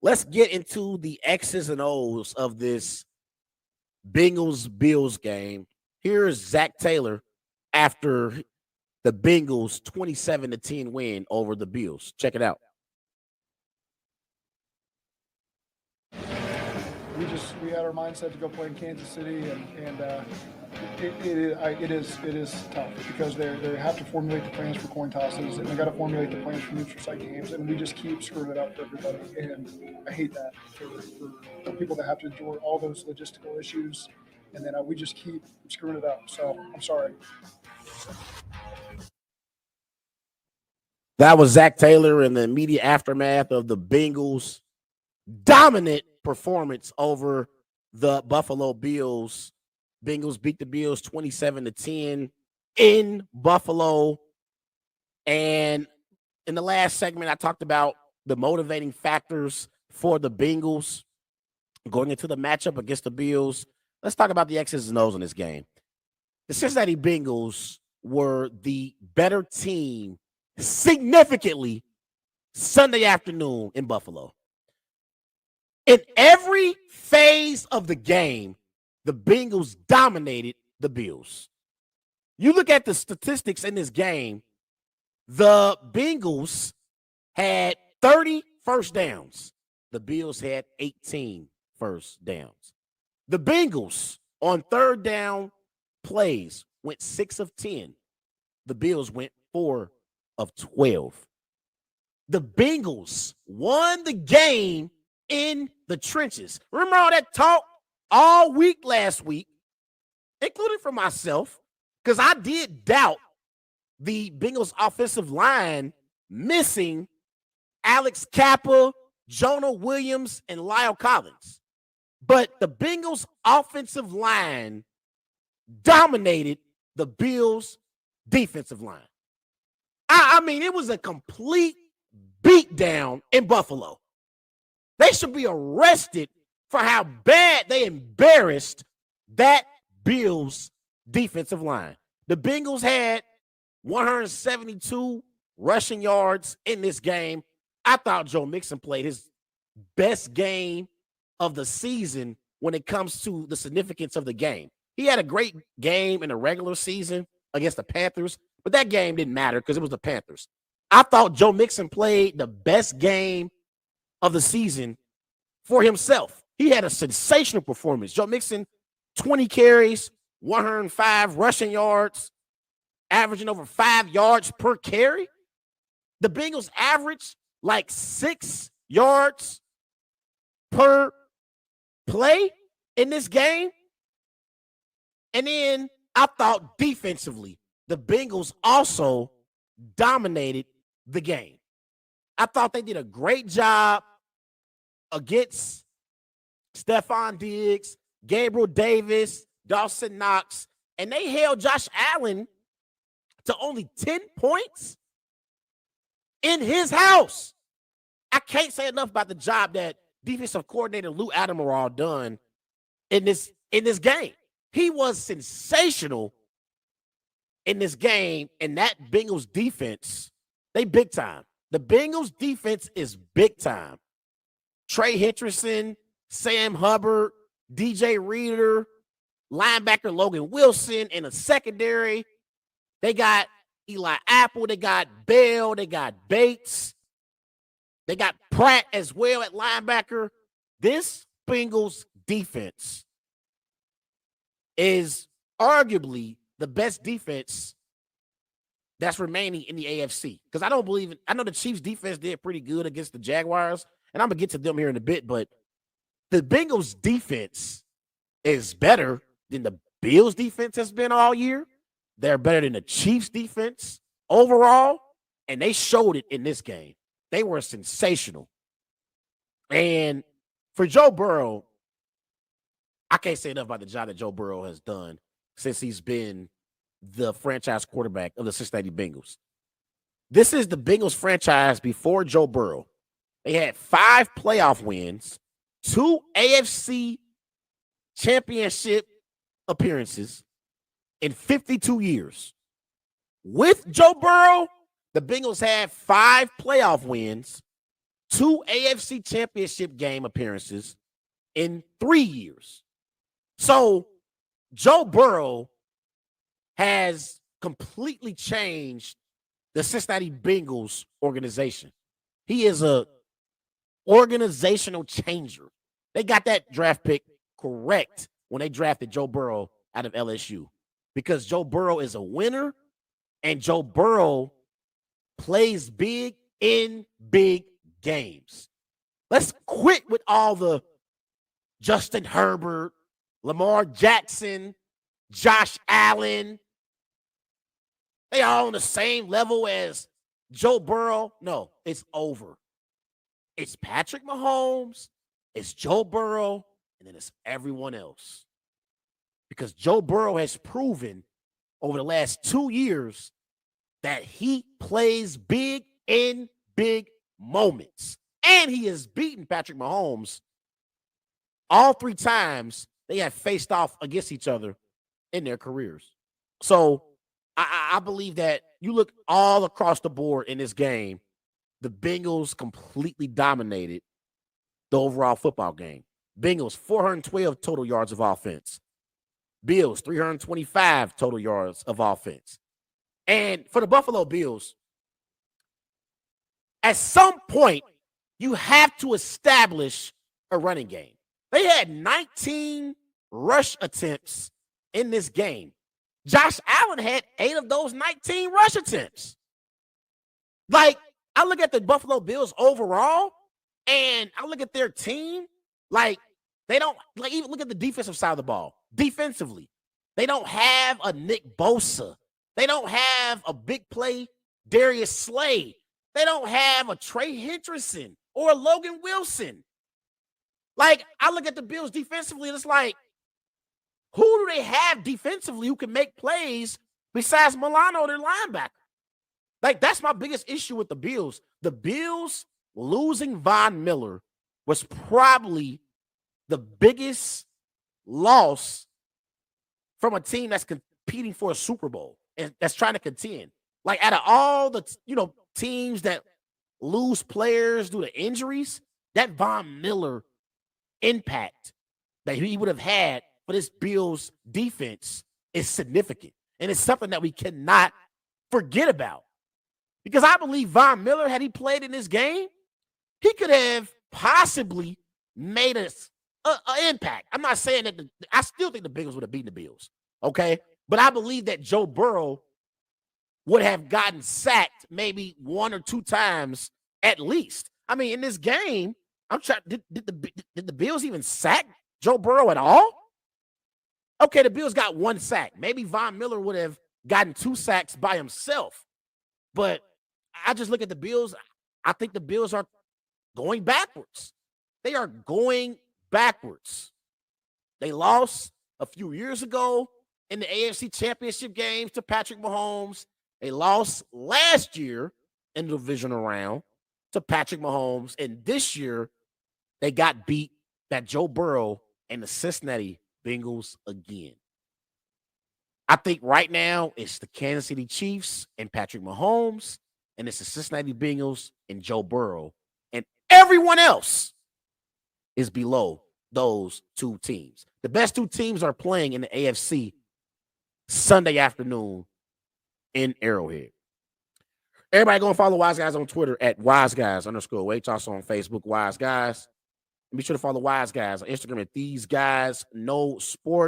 let's get into the X's and O's of this Bengals-Bills game. Here's Zach Taylor after the Bengals 27-10 win over the Bills. Check it out. We had our mindset to go play in Kansas City, and it is tough because they have to formulate the plans for coin tosses, and they got to formulate the plans for neutral site games, and we just keep screwing it up for everybody, and I hate that for people that have to endure all those logistical issues, and then we just keep screwing it up. So I'm sorry. That was Zach Taylor in the immediate aftermath of the Bengals' dominant performance over the Buffalo Bills. Bengals beat the Bills 27-10 in Buffalo. And in the last segment, I talked about the motivating factors for the Bengals going into the matchup against the Bills. Let's talk about the X's and O's in this game. The Cincinnati Bengals were the better team significantly Sunday afternoon in Buffalo. In every phase of the game, the Bengals dominated the Bills. You look at the statistics in this game, the Bengals had 30 first downs. The Bills had 18 first downs. The Bengals on third down plays went 6 of 10. The Bills went 4 of 12. The Bengals won the game in the trenches. Remember all that talk all week last week, including for myself, because I did doubt the Bengals offensive line missing Alex Kappa, Jonah Williams, and Lyle Collins. But the Bengals offensive line dominated the Bills defensive line. I mean, it was a complete beatdown in Buffalo. They should be arrested for how bad they embarrassed that Bills defensive line. The Bengals had 172 rushing yards in this game. I thought Joe Mixon played his best game of the season when it comes to the significance of the game. He had a great game in the regular season against the Panthers, but that game didn't matter because it was the Panthers. I thought Joe Mixon played the best game of the season for himself. He had a sensational performance. Joe Mixon, 20 carries, 105 rushing yards, averaging over 5 yards per carry. The Bengals averaged like 6 yards per play in this game. And then I thought defensively, the Bengals also dominated the game. I thought they did a great job against Stephon Diggs, Gabriel Davis, Dawson Knox, and they held Josh Allen to only 10 points in his house. I can't say enough about the job that defensive coordinator Lou Admiral done in this game. He was sensational in this game, and that Bengals defense, they big time. The Bengals defense is big time. Trey Hendrickson, Sam Hubbard, DJ Reader, linebacker Logan Wilson in the secondary. They got Eli Apple, they got Bell, they got Bates. They got Pratt as well at linebacker. This Bengals defense is arguably the best defense that's remaining in the AFC. Because I don't believe it. I know the Chiefs defense did pretty good against the Jaguars, and I'm going to get to them here in a bit, but the Bengals defense is better than the Bills defense has been all year. They're better than the Chiefs defense overall, and they showed it in this game. They were sensational. And for Joe Burrow, I can't say enough about the job that Joe Burrow has done since he's been the franchise quarterback of the Cincinnati Bengals. This is the Bengals franchise before Joe Burrow. They had 5 playoff wins, 2 AFC championship appearances in 52 years. With Joe Burrow, the Bengals had 5 playoff wins, 2 AFC Championship game appearances in 3 years. So Joe Burrow has completely changed the Cincinnati Bengals organization. He is a organizational changer. They got that draft pick correct when they drafted Joe Burrow out of LSU, because Joe Burrow is a winner and Joe Burrow plays big in big games. Let's quit with all the Justin Herbert, Lamar Jackson, Josh Allen. They are on the same level as Joe Burrow. No, it's over. It's Patrick Mahomes, it's Joe Burrow, and then it's everyone else. Because Joe Burrow has proven over the last 2 years that he plays big in big moments. And he has beaten Patrick Mahomes all 3 times they have faced off against each other in their careers. So I believe that you look all across the board in this game, the Bengals completely dominated the overall football game. Bengals, 412 total yards of offense. Bills, 325 total yards of offense. And for the Buffalo Bills, at some point, you have to establish a running game. They had 19 rush attempts in this game. Josh Allen had 8 of those 19 rush attempts. Like, I look at the Buffalo Bills overall, and I look at their team, like, they don't, like, even look at the defensive side of the ball. Defensively, they don't have a Nick Bosa. They don't have a big play Darius Slay. They don't have a Trey Hendrickson or a Logan Wilson. Like, I look at the Bills defensively, and it's like, who do they have defensively who can make plays besides Milano, their linebacker? Like, that's my biggest issue with the Bills. The Bills losing Von Miller was probably the biggest loss from a team that's competing for a Super Bowl and that's trying to contend. Like, out of all the, teams that lose players due to injuries, that Von Miller impact that he would have had for this Bills defense is significant. And it's something that we cannot forget about. Because I believe Von Miller, had he played in this game, he could have possibly made an impact. I'm not saying that I still think the Bengals would have beaten the Bills, okay? But I believe that Joe Burrow would have gotten sacked maybe 1 or 2 times at least. I mean, in this game, I'm trying. Did the Bills even sack Joe Burrow at all? Okay, the Bills got 1 sack. Maybe Von Miller would have gotten 2 sacks by himself. But I just look at the Bills. I think the Bills are going backwards. They are going backwards. They lost a few years ago in the AFC Championship games to Patrick Mahomes. They lost last year in the divisional round to Patrick Mahomes. And this year, they got beat by Joe Burrow and the Cincinnati Bengals again. I think right now it's the Kansas City Chiefs and Patrick Mahomes, and it's the Cincinnati Bengals and Joe Burrow. And everyone else is below those 2 teams. The best 2 teams are playing in the AFC Sunday afternoon in Arrowhead. Everybody go and follow Wise Guys on Twitter at WiseGuys_H. Also on Facebook, Wise Guys. And be sure to follow Wise Guys on Instagram at These Guys Know Sport.